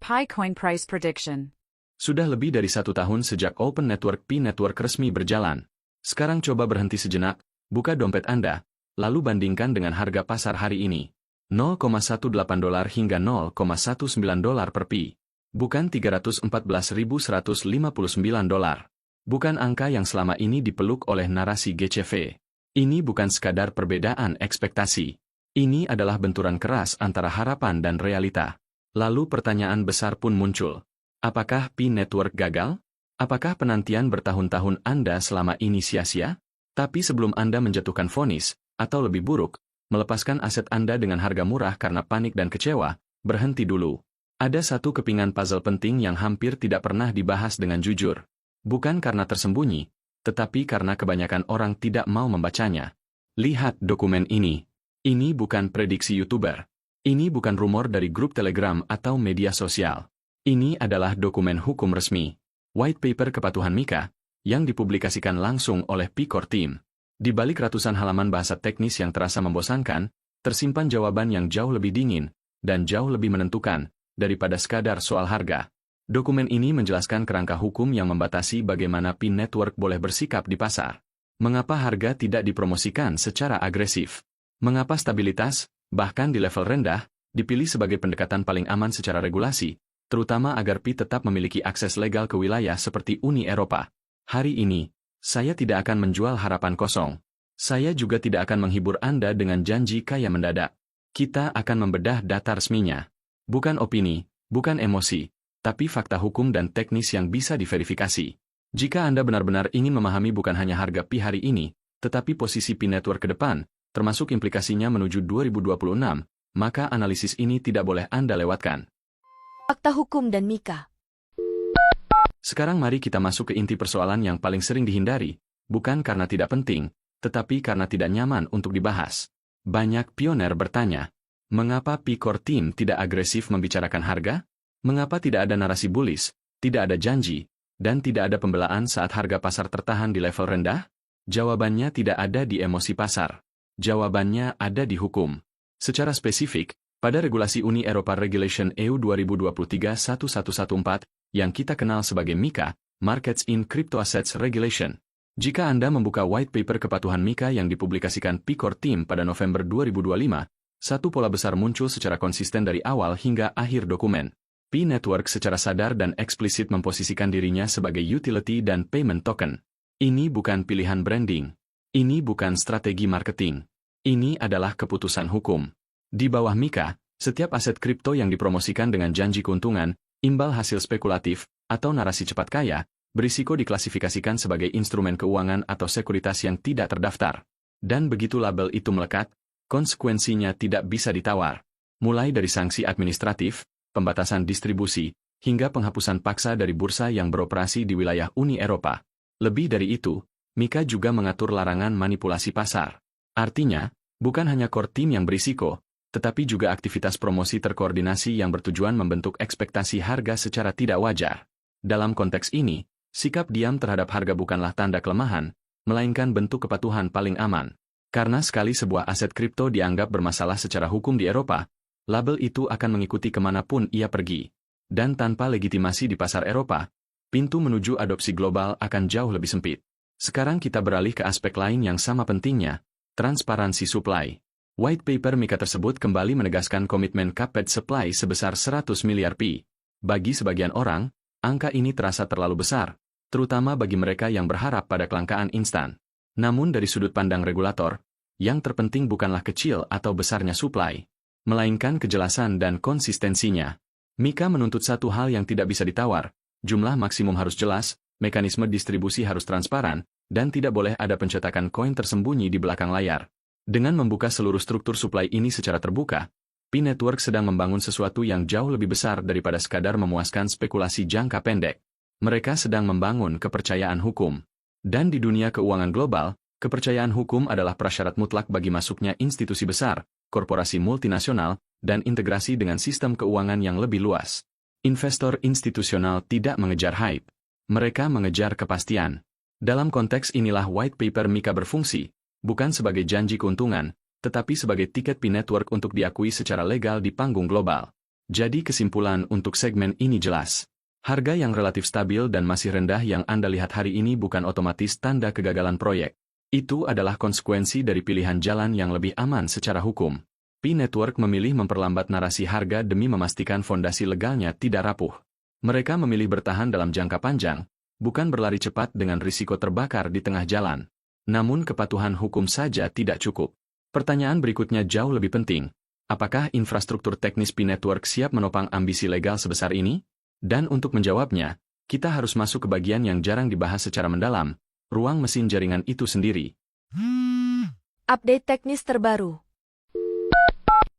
Pi Coin Price Prediction. Sudah lebih dari 1 tahun sejak Open Network Pi Network resmi berjalan. Sekarang coba berhenti sejenak, buka dompet Anda, lalu bandingkan dengan harga pasar hari ini. $0,18 hingga $0,19 per Pi. Bukan $314.159. Bukan angka yang selama ini dipeluk oleh narasi GCV. Ini bukan sekadar perbedaan ekspektasi. Ini adalah benturan keras antara harapan dan realita. Lalu pertanyaan besar pun muncul. Apakah Pi Network gagal? Apakah penantian bertahun-tahun Anda selama ini sia-sia? Tapi sebelum Anda menjatuhkan vonis, atau lebih buruk, melepaskan aset Anda dengan harga murah karena panik dan kecewa, berhenti dulu. Ada satu kepingan puzzle penting yang hampir tidak pernah dibahas dengan jujur. Bukan karena tersembunyi, tetapi karena kebanyakan orang tidak mau membacanya. Lihat dokumen ini. Ini bukan prediksi YouTuber. Ini bukan rumor dari grup Telegram atau media sosial. Ini adalah dokumen hukum resmi. White paper kepatuhan Mika, yang dipublikasikan langsung oleh Pi Core Team. Di balik ratusan halaman bahasa teknis yang terasa membosankan, tersimpan jawaban yang jauh lebih dingin, dan jauh lebih menentukan, daripada sekadar soal harga. Dokumen ini menjelaskan kerangka hukum yang membatasi bagaimana Pi Network boleh bersikap di pasar. Mengapa harga tidak dipromosikan secara agresif? Mengapa stabilitas, bahkan di level rendah, dipilih sebagai pendekatan paling aman secara regulasi, terutama agar Pi tetap memiliki akses legal ke wilayah seperti Uni Eropa. Hari ini, saya tidak akan menjual harapan kosong. Saya juga tidak akan menghibur Anda dengan janji kaya mendadak. Kita akan membedah data resminya. Bukan opini, bukan emosi, tapi fakta hukum dan teknis yang bisa diverifikasi. Jika Anda benar-benar ingin memahami bukan hanya harga Pi hari ini, tetapi posisi Pi Network ke depan, termasuk implikasinya menuju 2026, maka analisis ini tidak boleh Anda lewatkan. Fakta hukum dan Mika. Sekarang mari kita masuk ke inti persoalan yang paling sering dihindari, bukan karena tidak penting, tetapi karena tidak nyaman untuk dibahas. Banyak pioner bertanya, mengapa Pi Core Team tidak agresif membicarakan harga? Mengapa tidak ada narasi bullish, tidak ada janji, dan tidak ada pembelaan saat harga pasar tertahan di level rendah? Jawabannya tidak ada di emosi pasar. Jawabannya ada di hukum. Secara spesifik, pada regulasi Uni Eropa Regulation EU 2023-1114, yang kita kenal sebagai MiCA, Markets in Crypto Assets Regulation. Jika Anda membuka white paper kepatuhan MiCA yang dipublikasikan Pi Core Team pada November 2025, satu pola besar muncul secara konsisten dari awal hingga akhir dokumen. Pi Network secara sadar dan eksplisit memposisikan dirinya sebagai utility dan payment token. Ini bukan pilihan branding. Ini bukan strategi marketing. Ini adalah keputusan hukum. Di bawah MiCA, setiap aset kripto yang dipromosikan dengan janji keuntungan, imbal hasil spekulatif, atau narasi cepat kaya, berisiko diklasifikasikan sebagai instrumen keuangan atau sekuritas yang tidak terdaftar. Dan begitu label itu melekat, konsekuensinya tidak bisa ditawar. Mulai dari sanksi administratif, pembatasan distribusi, hingga penghapusan paksa dari bursa yang beroperasi di wilayah Uni Eropa. Lebih dari itu, MiCA juga mengatur larangan manipulasi pasar. Artinya, bukan hanya core team yang berisiko, tetapi juga aktivitas promosi terkoordinasi yang bertujuan membentuk ekspektasi harga secara tidak wajar. Dalam konteks ini, sikap diam terhadap harga bukanlah tanda kelemahan, melainkan bentuk kepatuhan paling aman. Karena sekali sebuah aset kripto dianggap bermasalah secara hukum di Eropa, label itu akan mengikuti kemanapun ia pergi. Dan tanpa legitimasi di pasar Eropa, pintu menuju adopsi global akan jauh lebih sempit. Sekarang kita beralih ke aspek lain yang sama pentingnya, transparansi supply. White paper MiCA tersebut kembali menegaskan komitmen capped supply sebesar 100 miliar Pi. Bagi sebagian orang, angka ini terasa terlalu besar, terutama bagi mereka yang berharap pada kelangkaan instan. Namun dari sudut pandang regulator, yang terpenting bukanlah kecil atau besarnya supply, melainkan kejelasan dan konsistensinya. MiCA menuntut satu hal yang tidak bisa ditawar, jumlah maksimum harus jelas, mekanisme distribusi harus transparan, dan tidak boleh ada pencetakan koin tersembunyi di belakang layar. Dengan membuka seluruh struktur supply ini secara terbuka, Pi Network sedang membangun sesuatu yang jauh lebih besar daripada sekadar memuaskan spekulasi jangka pendek. Mereka sedang membangun kepercayaan hukum. Dan di dunia keuangan global, kepercayaan hukum adalah prasyarat mutlak bagi masuknya institusi besar, korporasi multinasional, dan integrasi dengan sistem keuangan yang lebih luas. Investor institusional tidak mengejar hype. Mereka mengejar kepastian. Dalam konteks inilah white paper MiCA berfungsi, bukan sebagai janji keuntungan, tetapi sebagai tiket Pi Network untuk diakui secara legal di panggung global. Jadi kesimpulan untuk segmen ini jelas. Harga yang relatif stabil dan masih rendah yang Anda lihat hari ini bukan otomatis tanda kegagalan proyek. Itu adalah konsekuensi dari pilihan jalan yang lebih aman secara hukum. P-Network memilih memperlambat narasi harga demi memastikan fondasi legalnya tidak rapuh. Mereka memilih bertahan dalam jangka panjang, bukan berlari cepat dengan risiko terbakar di tengah jalan. Namun kepatuhan hukum saja tidak cukup. Pertanyaan berikutnya jauh lebih penting. Apakah infrastruktur teknis P-Network siap menopang ambisi legal sebesar ini? Dan untuk menjawabnya, kita harus masuk ke bagian yang jarang dibahas secara mendalam, ruang mesin jaringan itu sendiri. Update teknis terbaru.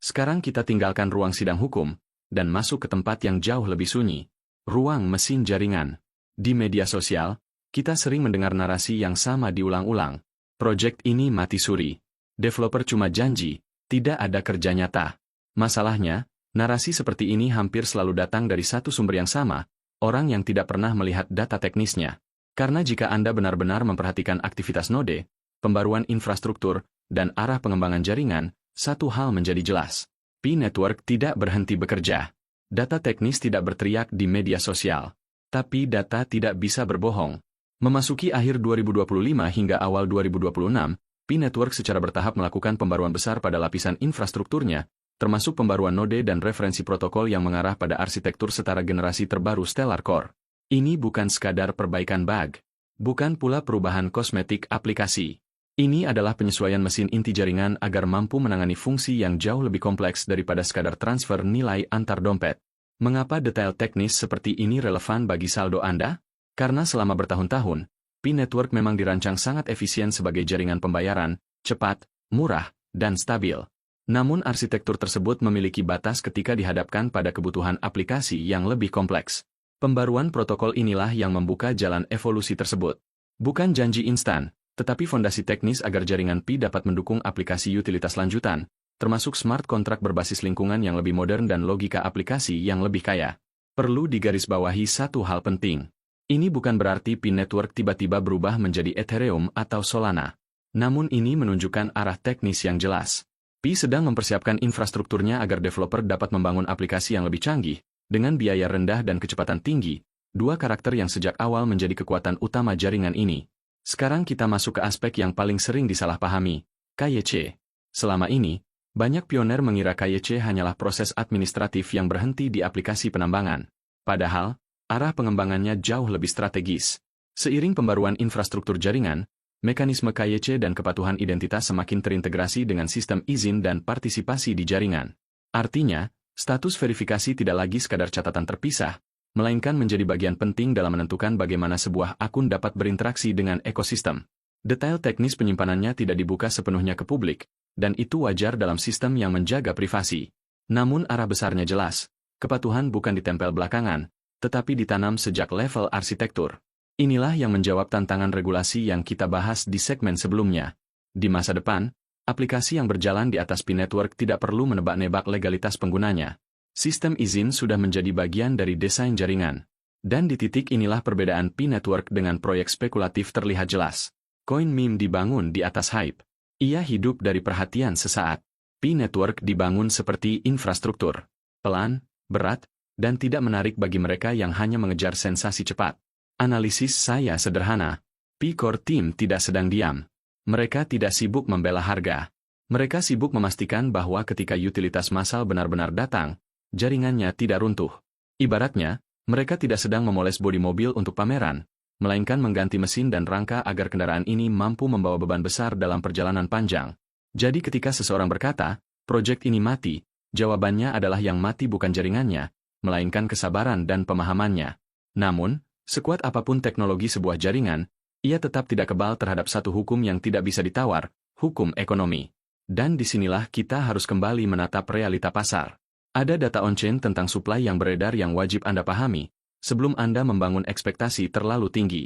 Sekarang kita tinggalkan ruang sidang hukum, dan masuk ke tempat yang jauh lebih sunyi. Ruang mesin jaringan. Di media sosial, kita sering mendengar narasi yang sama diulang-ulang. Proyek ini mati suri. Developer cuma janji, tidak ada kerja nyata. Masalahnya, narasi seperti ini hampir selalu datang dari satu sumber yang sama, orang yang tidak pernah melihat data teknisnya. Karena jika Anda benar-benar memperhatikan aktivitas node, pembaruan infrastruktur, dan arah pengembangan jaringan, satu hal menjadi jelas. P-Network tidak berhenti bekerja. Data teknis tidak berteriak di media sosial. Tapi data tidak bisa berbohong. Memasuki akhir 2025 hingga awal 2026, P-Network secara bertahap melakukan pembaruan besar pada lapisan infrastrukturnya, termasuk pembaruan node dan referensi protokol yang mengarah pada arsitektur setara generasi terbaru Stellar Core. Ini bukan sekadar perbaikan bug. Bukan pula perubahan kosmetik aplikasi. Ini adalah penyesuaian mesin inti jaringan agar mampu menangani fungsi yang jauh lebih kompleks daripada sekadar transfer nilai antar dompet. Mengapa detail teknis seperti ini relevan bagi saldo Anda? Karena selama bertahun-tahun, P-Network memang dirancang sangat efisien sebagai jaringan pembayaran, cepat, murah, dan stabil. Namun arsitektur tersebut memiliki batas ketika dihadapkan pada kebutuhan aplikasi yang lebih kompleks. Pembaruan protokol inilah yang membuka jalan evolusi tersebut. Bukan janji instan, tetapi fondasi teknis agar jaringan P dapat mendukung aplikasi utilitas lanjutan, termasuk smart kontrak berbasis lingkungan yang lebih modern dan logika aplikasi yang lebih kaya. Perlu digarisbawahi satu hal penting. Ini bukan berarti P-Network tiba-tiba berubah menjadi Ethereum atau Solana. Namun ini menunjukkan arah teknis yang jelas. P sedang mempersiapkan infrastrukturnya agar developer dapat membangun aplikasi yang lebih canggih, dengan biaya rendah dan kecepatan tinggi, dua karakter yang sejak awal menjadi kekuatan utama jaringan ini. Sekarang kita masuk ke aspek yang paling sering disalahpahami, KYC. Selama ini, banyak pioner mengira KYC hanyalah proses administratif yang berhenti di aplikasi penambangan. Padahal, arah pengembangannya jauh lebih strategis. Seiring pembaruan infrastruktur jaringan, mekanisme KYC dan kepatuhan identitas semakin terintegrasi dengan sistem izin dan partisipasi di jaringan. Artinya, status verifikasi tidak lagi sekadar catatan terpisah, melainkan menjadi bagian penting dalam menentukan bagaimana sebuah akun dapat berinteraksi dengan ekosistem. Detail teknis penyimpanannya tidak dibuka sepenuhnya ke publik, dan itu wajar dalam sistem yang menjaga privasi. Namun arah besarnya jelas, kepatuhan bukan ditempel belakangan, tetapi ditanam sejak level arsitektur. Inilah yang menjawab tantangan regulasi yang kita bahas di segmen sebelumnya. Di masa depan, aplikasi yang berjalan di atas P-Network tidak perlu menebak-nebak legalitas penggunanya. Sistem izin sudah menjadi bagian dari desain jaringan. Dan di titik inilah perbedaan P-Network dengan proyek spekulatif terlihat jelas. Koin meme dibangun di atas hype. Ia hidup dari perhatian sesaat. P-Network dibangun seperti infrastruktur. Pelan, berat, dan tidak menarik bagi mereka yang hanya mengejar sensasi cepat. Analisis saya sederhana. P-Core Team tidak sedang diam. Mereka tidak sibuk membela harga. Mereka sibuk memastikan bahwa ketika utilitas massal benar-benar datang, jaringannya tidak runtuh. Ibaratnya, mereka tidak sedang memoles bodi mobil untuk pameran, melainkan mengganti mesin dan rangka agar kendaraan ini mampu membawa beban besar dalam perjalanan panjang. Jadi ketika seseorang berkata, proyek ini mati, jawabannya adalah yang mati bukan jaringannya, melainkan kesabaran dan pemahamannya. Namun, sekuat apapun teknologi sebuah jaringan, ia tetap tidak kebal terhadap satu hukum yang tidak bisa ditawar, hukum ekonomi. Dan disinilah kita harus kembali menatap realita pasar. Ada data on-chain tentang supply yang beredar yang wajib Anda pahami, sebelum Anda membangun ekspektasi terlalu tinggi.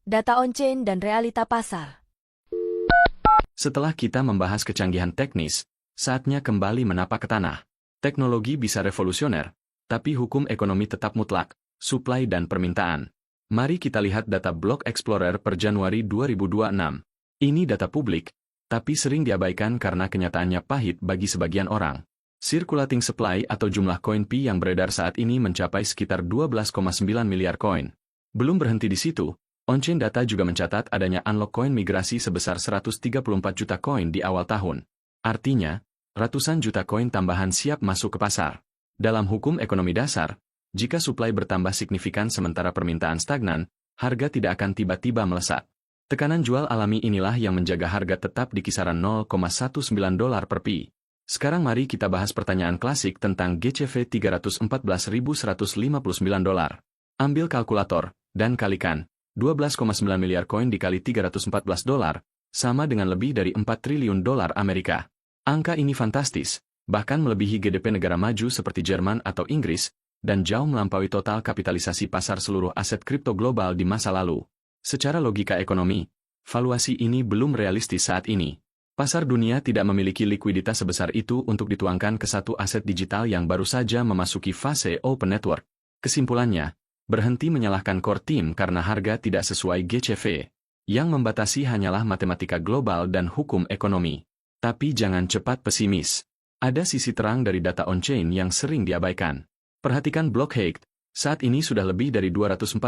Data on-chain dan realita pasar. Setelah kita membahas kecanggihan teknis, saatnya kembali menapak ke tanah. Teknologi bisa revolusioner, tapi hukum ekonomi tetap mutlak. Supply dan permintaan. Mari kita lihat data Block Explorer per Januari 2026. Ini data publik, tapi sering diabaikan karena kenyataannya pahit bagi sebagian orang. Circulating supply atau jumlah koin Pi yang beredar saat ini mencapai sekitar 12,9 miliar koin. Belum berhenti di situ, on-chain data juga mencatat adanya unlock koin migrasi sebesar 134 juta koin di awal tahun. Artinya, ratusan juta koin tambahan siap masuk ke pasar. Dalam hukum ekonomi dasar, jika suplai bertambah signifikan sementara permintaan stagnan, harga tidak akan tiba-tiba melesat. Tekanan jual alami inilah yang menjaga harga tetap di kisaran $0,19 per Pi. Sekarang mari kita bahas pertanyaan klasik tentang GCV $314.159. Ambil kalkulator, dan kalikan, 12,9 miliar koin dikali $314, sama dengan lebih dari 4 triliun dolar Amerika. Angka ini fantastis, bahkan melebihi GDP negara maju seperti Jerman atau Inggris, dan jauh melampaui total kapitalisasi pasar seluruh aset kripto global di masa lalu. Secara logika ekonomi, valuasi ini belum realistis saat ini. Pasar dunia tidak memiliki likuiditas sebesar itu untuk dituangkan ke satu aset digital yang baru saja memasuki fase open network. Kesimpulannya, berhenti menyalahkan core team karena harga tidak sesuai GCV. Yang membatasi hanyalah matematika global dan hukum ekonomi. Tapi jangan cepat pesimis. Ada sisi terang dari data on-chain yang sering diabaikan. Perhatikan blok Hekt, saat ini sudah lebih dari 248.000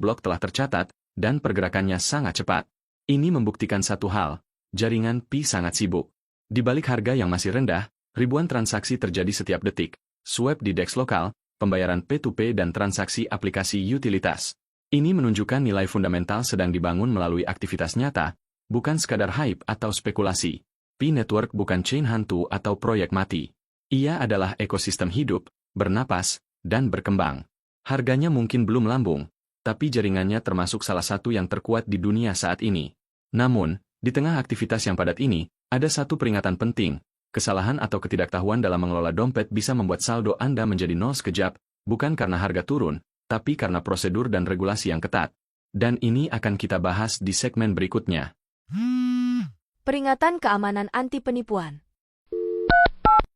blok telah tercatat, dan pergerakannya sangat cepat. Ini membuktikan satu hal, jaringan Pi sangat sibuk. Di balik harga yang masih rendah, ribuan transaksi terjadi setiap detik, swap di DEX lokal, pembayaran P2P dan transaksi aplikasi utilitas. Ini menunjukkan nilai fundamental sedang dibangun melalui aktivitas nyata, bukan sekadar hype atau spekulasi. Pi Network bukan chain hantu atau proyek mati. Ia adalah ekosistem hidup, bernapas, dan berkembang. Harganya mungkin belum lambung, tapi jaringannya termasuk salah satu yang terkuat di dunia saat ini. Namun, di tengah aktivitas yang padat ini, ada satu peringatan penting. Kesalahan atau ketidaktahuan dalam mengelola dompet bisa membuat saldo Anda menjadi nol sekejap, bukan karena harga turun, tapi karena prosedur dan regulasi yang ketat. Dan ini akan kita bahas di segmen berikutnya. Peringatan keamanan anti penipuan.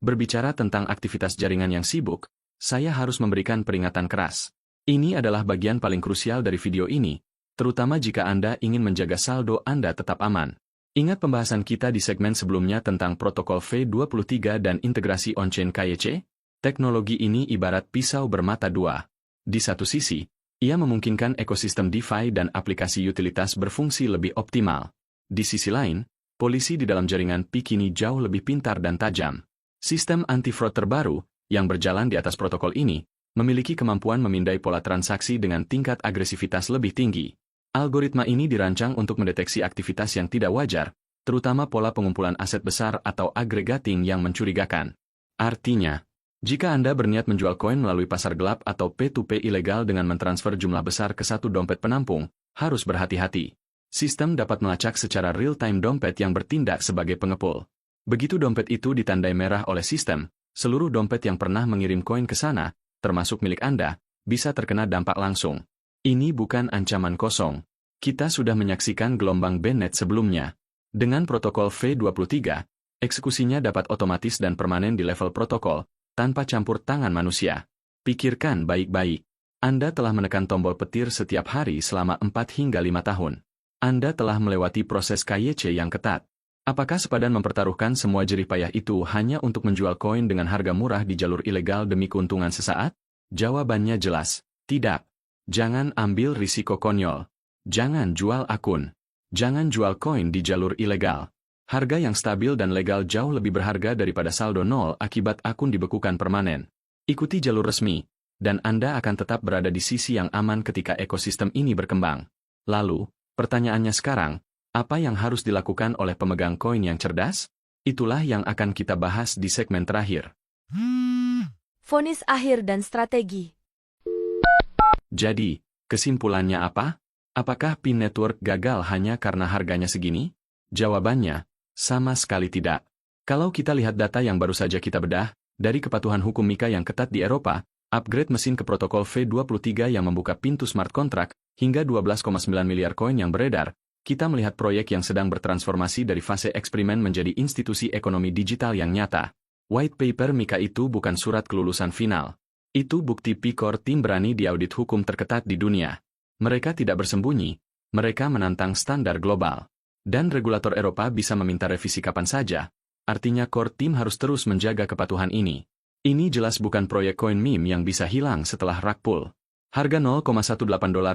Berbicara tentang aktivitas jaringan yang sibuk, saya harus memberikan peringatan keras. Ini adalah bagian paling krusial dari video ini, terutama jika Anda ingin menjaga saldo Anda tetap aman. Ingat pembahasan kita di segmen sebelumnya tentang protokol V23 dan integrasi on-chain KYC? Teknologi ini ibarat pisau bermata dua. Di satu sisi, ia memungkinkan ekosistem DeFi dan aplikasi utilitas berfungsi lebih optimal. Di sisi lain, polisi di dalam jaringan Pi kini jauh lebih pintar dan tajam. Sistem anti-fraud terbaru, yang berjalan di atas protokol ini, memiliki kemampuan memindai pola transaksi dengan tingkat agresivitas lebih tinggi. Algoritma ini dirancang untuk mendeteksi aktivitas yang tidak wajar, terutama pola pengumpulan aset besar atau aggregating yang mencurigakan. Artinya, jika Anda berniat menjual koin melalui pasar gelap atau P2P ilegal dengan mentransfer jumlah besar ke satu dompet penampung, harus berhati-hati. Sistem dapat melacak secara real-time dompet yang bertindak sebagai pengepul. Begitu dompet itu ditandai merah oleh sistem, seluruh dompet yang pernah mengirim koin ke sana, termasuk milik Anda, bisa terkena dampak langsung. Ini bukan ancaman kosong. Kita sudah menyaksikan gelombang bainet sebelumnya. Dengan protokol V23, eksekusinya dapat otomatis dan permanen di level protokol, tanpa campur tangan manusia. Pikirkan baik-baik. Anda telah menekan tombol petir setiap hari selama 4 hingga 5 tahun. Anda telah melewati proses KYC yang ketat. Apakah sepadan mempertaruhkan semua jerih payah itu hanya untuk menjual koin dengan harga murah di jalur ilegal demi keuntungan sesaat? Jawabannya jelas, tidak. Jangan ambil risiko konyol. Jangan jual akun. Jangan jual koin di jalur ilegal. Harga yang stabil dan legal jauh lebih berharga daripada saldo nol akibat akun dibekukan permanen. Ikuti jalur resmi, dan Anda akan tetap berada di sisi yang aman ketika ekosistem ini berkembang. Lalu, pertanyaannya sekarang, apa yang harus dilakukan oleh pemegang koin yang cerdas? Itulah yang akan kita bahas di segmen terakhir. Vonis akhir dan strategi. Jadi, kesimpulannya apa? Apakah Pi Network gagal hanya karena harganya segini? Jawabannya, sama sekali tidak. Kalau kita lihat data yang baru saja kita bedah, dari kepatuhan hukum MiCA yang ketat di Eropa, upgrade mesin ke protokol V23 yang membuka pintu smart contract, hingga 12,9 miliar koin yang beredar, kita melihat proyek yang sedang bertransformasi dari fase eksperimen menjadi institusi ekonomi digital yang nyata. White paper MiCA itu bukan surat kelulusan final. Itu bukti Pi-Core tim berani diaudit hukum terketat di dunia. Mereka tidak bersembunyi, mereka menantang standar global. Dan regulator Eropa bisa meminta revisi kapan saja, Artinya core team harus terus menjaga kepatuhan ini. Ini jelas bukan proyek koin meme yang bisa hilang setelah rug pull. Harga $0,18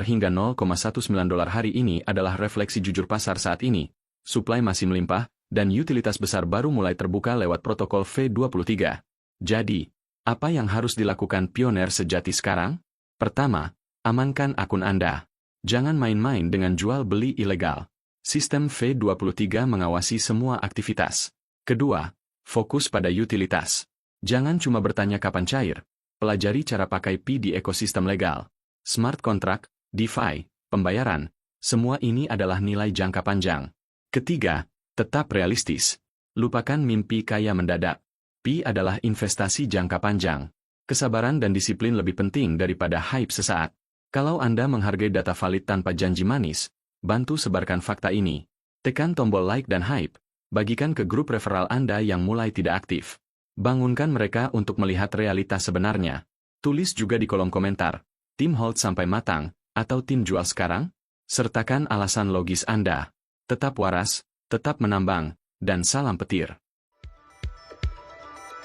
hingga $0,19 hari ini adalah refleksi jujur pasar saat ini. Supply masih melimpah, dan utilitas besar baru mulai terbuka lewat protokol V23. Jadi, apa yang harus dilakukan pioner sejati sekarang? Pertama, amankan akun Anda. Jangan main-main dengan jual beli ilegal. Sistem V23 mengawasi semua aktivitas. Kedua, fokus pada utilitas. Jangan cuma bertanya kapan cair. Pelajari cara pakai Pi di ekosistem legal. Smart contract, DeFi, pembayaran, semua ini adalah nilai jangka panjang. Ketiga, tetap realistis. Lupakan mimpi kaya mendadak. Pi adalah investasi jangka panjang. Kesabaran dan disiplin lebih penting daripada hype sesaat. Kalau Anda menghargai data valid tanpa janji manis, bantu sebarkan fakta ini. Tekan tombol like dan hype. Bagikan ke grup referral Anda yang mulai tidak aktif. Bangunkan mereka untuk melihat realitas sebenarnya. Tulis juga di kolom komentar, tim hold sampai matang, atau tim jual sekarang? Sertakan alasan logis Anda. Tetap waras, tetap menambang, dan salam petir.